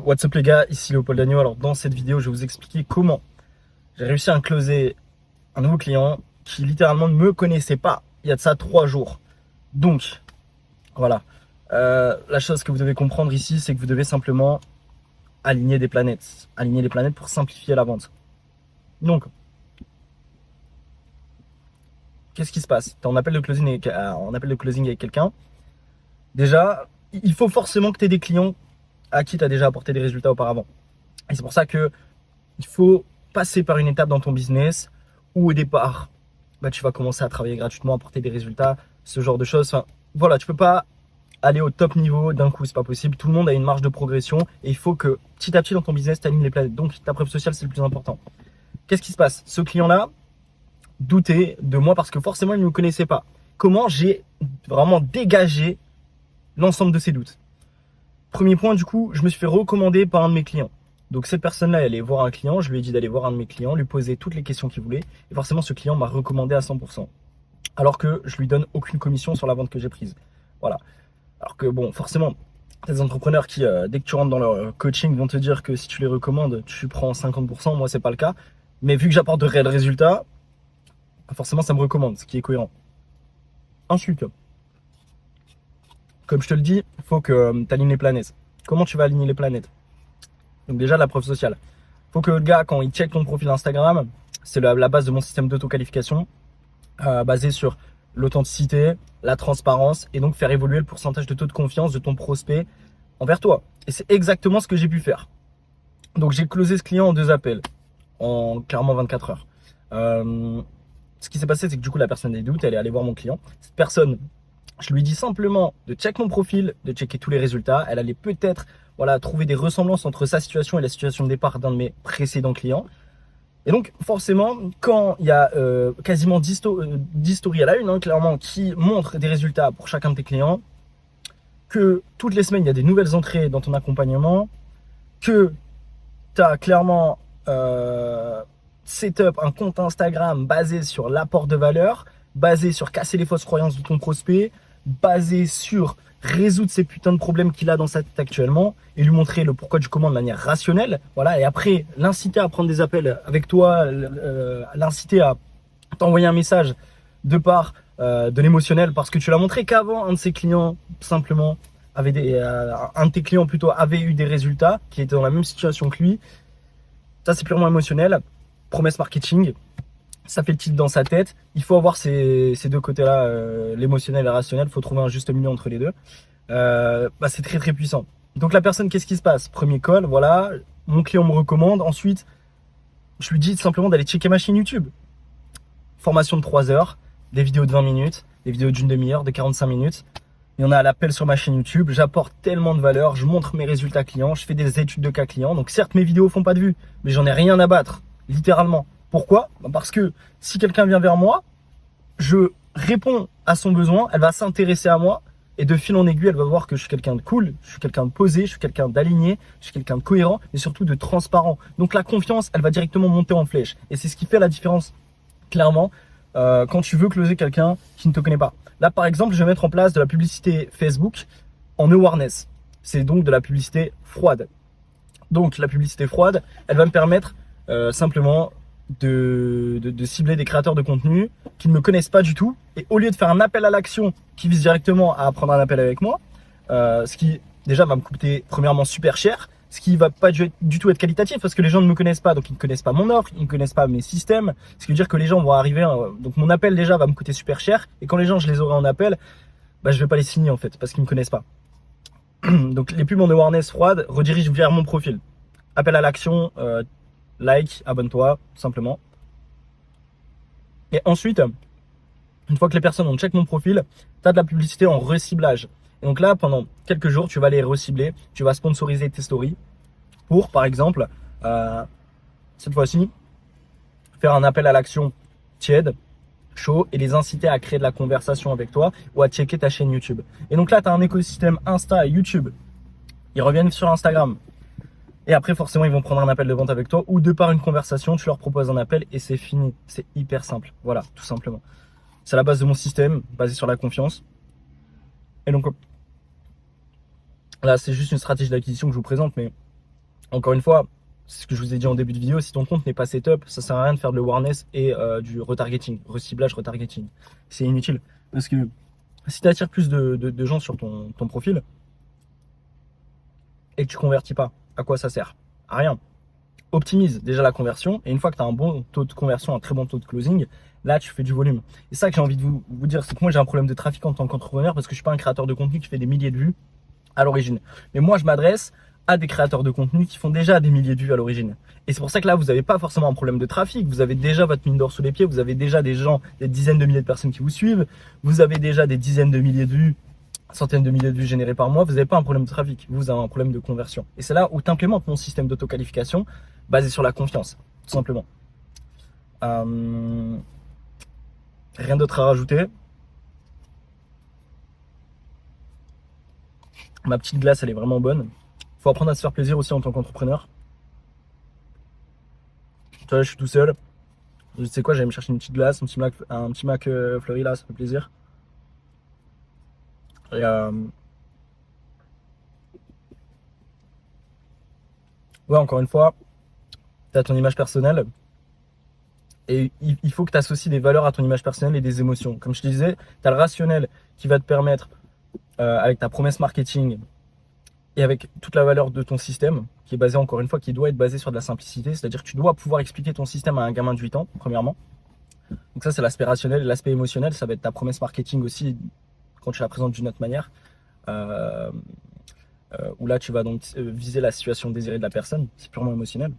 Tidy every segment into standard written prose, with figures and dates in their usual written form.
What's up les gars, ici Léopold Agneau. Alors dans cette vidéo, je vais vous expliquer comment j'ai réussi à closer un nouveau client qui littéralement ne me connaissait pas il y a de ça 3 jours. Donc voilà, la chose que vous devez comprendre ici, c'est que vous devez simplement aligner des planètes. Aligner les planètes pour simplifier la vente. Donc, qu'est-ce qui se passe? Tu es en appel de closing avec quelqu'un. Déjà, il faut forcément que tu aies des clients à qui tu as déjà apporté des résultats auparavant. Et c'est pour ça que il faut passer par une étape dans ton business où au départ, tu vas commencer à travailler gratuitement, apporter des résultats, ce genre de choses. Enfin, voilà, tu peux pas aller au top niveau d'un coup, c'est pas possible. Tout le monde a une marge de progression et il faut que petit à petit dans ton business, tu alignes les planètes. Donc ta preuve sociale, c'est le plus important. Qu'est-ce qui se passe? Ce client-là doutait de moi parce que forcément, il ne me connaissait pas. Comment j'ai vraiment dégagé l'ensemble de ses doutes? Premier point, du coup, je me suis fait recommander par un de mes clients. Donc cette personne-là, elle allait voir un client, je lui ai dit d'aller voir un de mes clients, lui poser toutes les questions qu'il voulait. Et forcément, ce client m'a recommandé à 100%. Alors que je lui donne aucune commission sur la vente que j'ai prise. Voilà. Alors que bon, forcément, des entrepreneurs qui, dès que tu rentres dans leur coaching, vont te dire que si tu les recommandes, tu prends 50%. Moi, c'est pas le cas. Mais vu que j'apporte de réels résultats, forcément, ça me recommande, ce qui est cohérent. Ensuite, comme je te le dis, il faut que tu alignes les planètes. Comment tu vas aligner les planètes? Donc déjà, la preuve sociale. Il faut que le gars, quand il check ton profil Instagram, c'est la base de mon système d'auto-qualification, basé sur l'authenticité, la transparence, et donc faire évoluer le pourcentage de taux de confiance de ton prospect envers toi. Et c'est exactement ce que j'ai pu faire. Donc j'ai closé ce client en 2 appels, en clairement 24 heures. Ce qui s'est passé, c'est que du coup, la personne a des doutes, elle est allée voir mon client. Cette personne, je lui dis simplement de check mon profil, de checker tous les résultats. Elle allait peut-être trouver des ressemblances entre sa situation et la situation de départ d'un de mes précédents clients. Et donc forcément, quand il y a quasiment 10 stories à la une, clairement, qui montrent des résultats pour chacun de tes clients, que toutes les semaines, il y a des nouvelles entrées dans ton accompagnement, que tu as clairement setup un compte Instagram basé sur l'apport de valeur, basé sur casser les fausses croyances de ton prospect, basé sur résoudre ces putains de problèmes qu'il a dans sa tête actuellement et lui montrer le pourquoi du comment de manière rationnelle. Voilà, et après, l'inciter à prendre des appels avec toi, l'inciter à t'envoyer un message de part de l'émotionnel parce que tu l'as montré qu'avant, un de ses clients, simplement, un de tes clients plutôt, avait eu des résultats, qui était dans la même situation que lui. Ça, c'est purement émotionnel. Promesse marketing. Ça fait le titre dans sa tête. Il faut avoir ces 2 côtés-là, l'émotionnel et le rationnel. Il faut trouver un juste milieu entre les deux. C'est très très puissant. Donc la personne, qu'est-ce qui se passe? Premier call, voilà. Mon client me recommande. Ensuite, je lui dis simplement d'aller checker ma chaîne YouTube. Formation de 3 heures, des vidéos de 20 minutes, des vidéos d'une demi-heure, de 45 minutes. Il y en a à l'appel sur ma chaîne YouTube. J'apporte tellement de valeur. Je montre mes résultats clients. Je fais des études de cas clients. Donc certes, mes vidéos font pas de vues, mais j'en ai rien à battre, littéralement. Pourquoi? Parce que si quelqu'un vient vers moi, je réponds à son besoin, elle va s'intéresser à moi et de fil en aiguille, elle va voir que je suis quelqu'un de cool, je suis quelqu'un de posé, je suis quelqu'un d'aligné, je suis quelqu'un de cohérent et surtout de transparent. Donc la confiance, elle va directement monter en flèche et c'est ce qui fait la différence, clairement, quand tu veux closer quelqu'un qui ne te connaît pas. Là, par exemple, je vais mettre en place de la publicité Facebook en awareness. C'est donc de la publicité froide. Donc la publicité froide, elle va me permettre simplement de cibler des créateurs de contenu qui ne me connaissent pas du tout et au lieu de faire un appel à l'action qui vise directement à prendre un appel avec moi, ce qui déjà va me coûter premièrement super cher, ce qui va pas du tout être qualitatif parce que les gens ne me connaissent pas, donc ils ne connaissent pas mon offre, ils ne connaissent pas mes systèmes, ce qui veut dire que les gens vont arriver, donc mon appel déjà va me coûter super cher et quand les gens je les aurai en appel, je vais pas les signer en fait parce qu'ils me connaissent pas. Donc les pubs en awareness froide redirigent vers mon profil, appel à l'action, like, abonne-toi, simplement. Et ensuite, une fois que les personnes ont check mon profil, tu as de la publicité en reciblage. Et donc là, pendant quelques jours, tu vas les recibler, tu vas sponsoriser tes stories pour, par exemple, cette fois-ci, faire un appel à l'action tiède, chaud, et les inciter à créer de la conversation avec toi ou à checker ta chaîne YouTube. Et donc là, tu as un écosystème Insta et YouTube. Ils reviennent sur Instagram. Et après, forcément, ils vont prendre un appel de vente avec toi ou de par une conversation, tu leur proposes un appel et c'est fini. C'est hyper simple. Voilà, tout simplement. C'est la base de mon système, basé sur la confiance. Et donc, là, c'est juste une stratégie d'acquisition que je vous présente, mais Encore une fois, c'est ce que je vous ai dit en début de vidéo, si ton compte n'est pas setup, ça sert à rien de faire de l'awareness et du retargeting, reciblage, retargeting. C'est inutile. Parce que si tu attires plus de gens sur ton profil et que tu convertis pas, à quoi ça sert? À rien. Optimise déjà la conversion et une fois que tu as un bon taux de conversion, un très bon taux de closing, là tu fais du volume. Et ça que j'ai envie de vous dire, c'est que moi j'ai un problème de trafic en tant qu'entrepreneur parce que je suis pas un créateur de contenu qui fait des milliers de vues à l'origine. Mais moi je m'adresse à des créateurs de contenu qui font déjà des milliers de vues à l'origine. Et c'est pour ça que là vous n'avez pas forcément un problème de trafic, vous avez déjà votre mine d'or sous les pieds, vous avez déjà des gens, des dizaines de milliers de personnes qui vous suivent, vous avez déjà des dizaines de milliers de vues, centaines de milliers de vues générées par mois, vous n'avez pas un problème de trafic, vous avez un problème de conversion. Et c'est là où tu implémentes mon système d'auto-qualification basé sur la confiance, tout simplement. Rien d'autre à rajouter. Ma petite glace, elle est vraiment bonne. Faut apprendre à se faire plaisir aussi en tant qu'entrepreneur. Tu vois, je suis tout seul. Tu sais quoi, j'allais me chercher une petite glace, un petit Mac fleuri là, ça fait plaisir. Et, ouais, encore une fois, tu as ton image personnelle. Et il faut que tu associes des valeurs à ton image personnelle et des émotions. Comme je te disais, tu as le rationnel qui va te permettre, avec ta promesse marketing et avec toute la valeur de ton système, qui est basé encore une fois, qui doit être basé sur de la simplicité. C'est-à-dire que tu dois pouvoir expliquer ton système à un gamin de 8 ans, premièrement. Donc ça, c'est l'aspect rationnel. Et l'aspect émotionnel, ça va être ta promesse marketing aussi, quand tu la présentes d'une autre manière. Où là, tu vas donc viser la situation désirée de la personne. C'est purement émotionnel.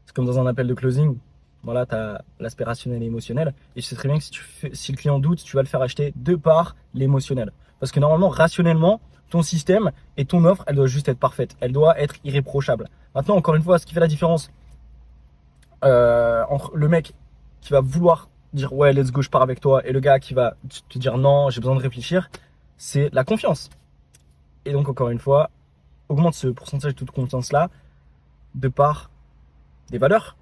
C'est comme dans un appel de closing. Voilà, tu as l'aspect rationnel et émotionnel. Et je sais très bien que si le client doute, tu vas le faire acheter de par l'émotionnel. Parce que normalement, rationnellement, ton système et ton offre, elle doit juste être parfaite. Elle doit être irréprochable. Maintenant, encore une fois, ce qui fait la différence entre le mec qui va vouloir dire ouais, let's go, je pars avec toi, et le gars qui va te dire non, j'ai besoin de réfléchir, c'est la confiance. Et donc, encore une fois, augmente ce pourcentage de confiance-là de par des valeurs.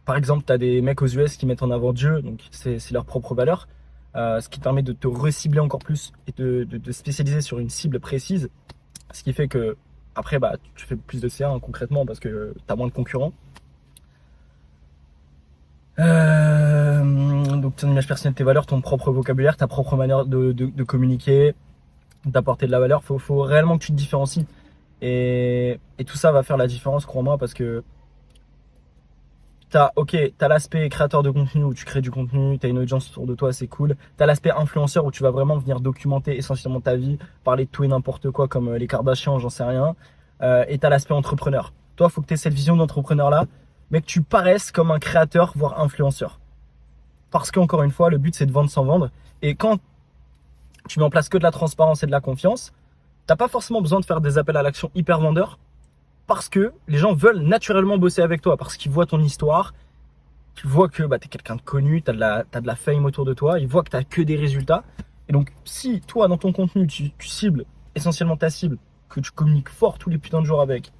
Par exemple, tu as des mecs aux US qui mettent en avant Dieu, donc c'est leur propre valeur, ce qui te permet de te recibler encore plus et de spécialiser sur une cible précise, ce qui fait que après, bah, tu fais plus de CA concrètement parce que tu as moins de concurrents. Donc ton image personnelle, tes valeurs, ton propre vocabulaire, ta propre manière de communiquer, d'apporter de la valeur, faut réellement que tu te différencies. Et tout ça va faire la différence, crois-moi, parce que t'as l'aspect créateur de contenu où tu crées du contenu, t'as une audience autour de toi, c'est cool. T'as l'aspect influenceur où tu vas vraiment venir documenter essentiellement ta vie, parler de tout et n'importe quoi comme les Kardashians, j'en sais rien. Et t'as l'aspect entrepreneur. Toi, faut que t'aies cette vision d'entrepreneur-là, mais que tu paraisses comme un créateur, voire influenceur. Parce qu'encore une fois, le but, c'est de vendre sans vendre. Et quand tu mets en place que de la transparence et de la confiance, t'as pas forcément besoin de faire des appels à l'action hyper vendeurs. Parce que les gens veulent naturellement bosser avec toi, parce qu'ils voient ton histoire, ils voient que bah, tu es quelqu'un de connu, tu as de la fame autour de toi, ils voient que tu n'as que des résultats. Et donc, si toi, dans ton contenu, tu cibles essentiellement ta cible, que tu communiques fort tous les putains de jours avec,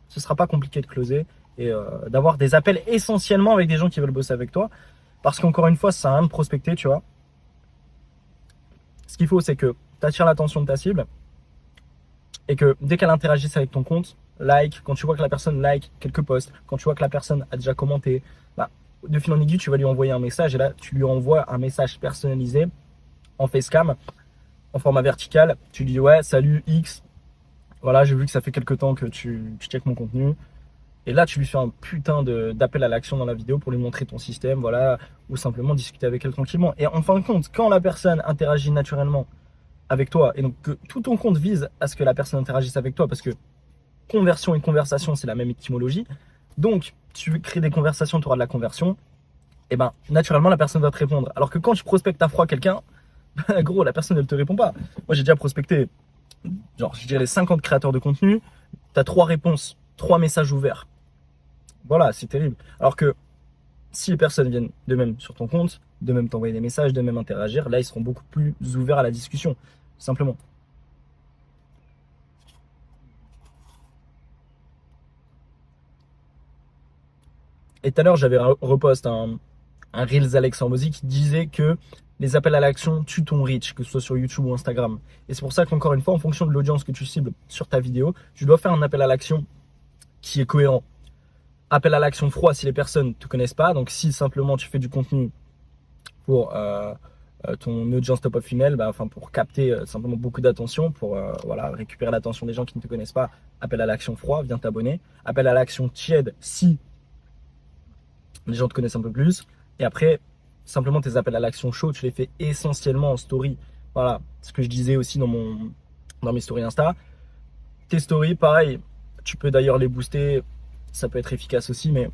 ce ne sera pas compliqué de closer et d'avoir des appels essentiellement avec des gens qui veulent bosser avec toi. Parce qu'encore une fois, ça sert à rien de prospecter, tu vois. Ce qu'il faut, c'est que tu attires l'attention de ta cible et que dès qu'elle interagisse avec ton compte, quand tu vois que la personne like quelques posts, quand tu vois que la personne a déjà commenté, bah, de fil en aiguille, tu vas lui envoyer un message et là, tu lui envoies un message personnalisé en facecam, en format vertical. Tu lui dis ouais, salut X, voilà, j'ai vu que ça fait quelques temps que tu checkes mon contenu. Et là, tu lui fais un putain d'appel à l'action dans la vidéo pour lui montrer ton système, voilà, ou simplement discuter avec elle tranquillement. Et en fin de compte, quand la personne interagit naturellement avec toi, et donc que tout ton compte vise à ce que la personne interagisse avec toi, parce que conversion et conversation, c'est la même étymologie. Donc, tu crées des conversations, tu auras de la conversion. Et ben, naturellement, la personne va te répondre. Alors que quand tu prospectes à froid quelqu'un, gros, la personne, elle te répond pas. Moi, j'ai déjà prospecté, genre, je dirais 50 créateurs de contenu. Tu as 3 réponses, 3 messages ouverts. Voilà, c'est terrible. Alors que si les personnes viennent de même sur ton compte, de même t'envoyer des messages, de même interagir, là, ils seront beaucoup plus ouverts à la discussion, simplement. Et tout à l'heure, j'avais repost un Reels Alex Hormozy qui disait que les appels à l'action tuent ton reach, que ce soit sur YouTube ou Instagram. Et c'est pour ça qu'encore une fois, en fonction de l'audience que tu cibles sur ta vidéo, tu dois faire un appel à l'action qui est cohérent. Appel à l'action froid si les personnes ne te connaissent pas. Donc si simplement tu fais du contenu pour ton audience top of funnel, pour capter simplement beaucoup d'attention, pour récupérer l'attention des gens qui ne te connaissent pas, appel à l'action froid, viens t'abonner. Appel à l'action tiède si les gens te connaissent un peu plus. Et après, simplement tes appels à l'action chaud, tu les fais essentiellement en story. Voilà, ce que je disais aussi dans mes stories Insta. Tes stories, pareil, tu peux d'ailleurs les booster, ça peut être efficace aussi, mais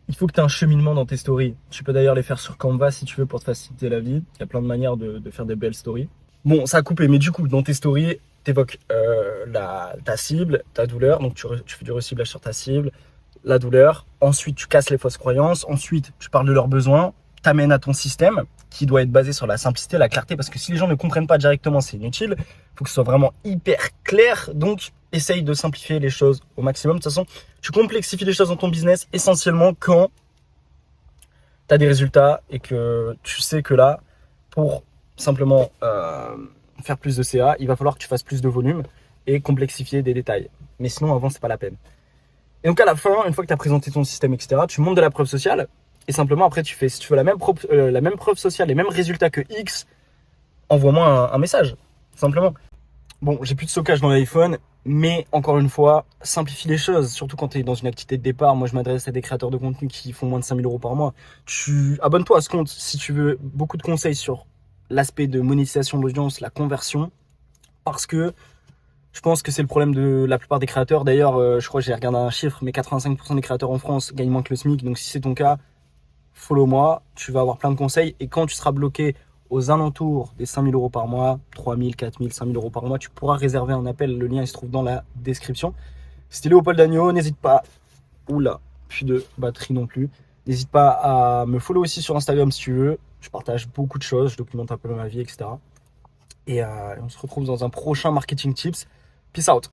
il faut que tu aies un cheminement dans tes stories. Tu peux d'ailleurs les faire sur Canva si tu veux pour te faciliter la vie. Il y a plein de manières de faire des belles stories. Bon, ça a coupé, mais du coup, dans tes stories, tu évoques ta cible, ta douleur. Donc, tu fais du reciblage sur ta cible, la douleur. Ensuite, tu casses les fausses croyances. Ensuite, tu parles de leurs besoins. T'amènes à ton système qui doit être basé sur la simplicité, la clarté. Parce que si les gens ne comprennent pas directement, c'est inutile. Il faut que ce soit vraiment hyper clair. Donc, essaye de simplifier les choses au maximum. De toute façon, tu complexifies les choses dans ton business essentiellement quand tu as des résultats et que tu sais que là, pour simplement faire plus de CA, il va falloir que tu fasses plus de volume et complexifier des détails. Mais sinon, avant, c'est pas la peine. Et donc, à la fin, une fois que tu as présenté ton système, etc., tu montes de la preuve sociale et simplement, après, tu fais, si tu veux la même preuve sociale, les mêmes résultats que X, envoie-moi un message, simplement. Bon, j'ai plus de stockage dans l'iPhone, mais encore une fois, simplifie les choses, surtout quand tu es dans une activité de départ. Moi, je m'adresse à des créateurs de contenu qui font moins de 5 000 € par mois. Abonne-toi à ce compte si tu veux beaucoup de conseils sur l'aspect de monétisation de l'audience, la conversion, parce que je pense que c'est le problème de la plupart des créateurs. D'ailleurs, je crois que j'ai regardé un chiffre, mais 85% des créateurs en France gagnent moins que le SMIC. Donc, si c'est ton cas, follow-moi, tu vas avoir plein de conseils. Et quand tu seras bloqué aux alentours des 5 000 € par mois, 3 000, 4 000, 5 000 € par mois, tu pourras réserver un appel. Le lien, il se trouve dans la description. C'était Léopold Dagno. N'hésite pas. Oula, plus de batterie non plus. N'hésite pas à me follow aussi sur Instagram si tu veux. Je partage beaucoup de choses, je documente un peu ma vie, etc. Et on se retrouve dans un prochain Marketing Tips. Peace out.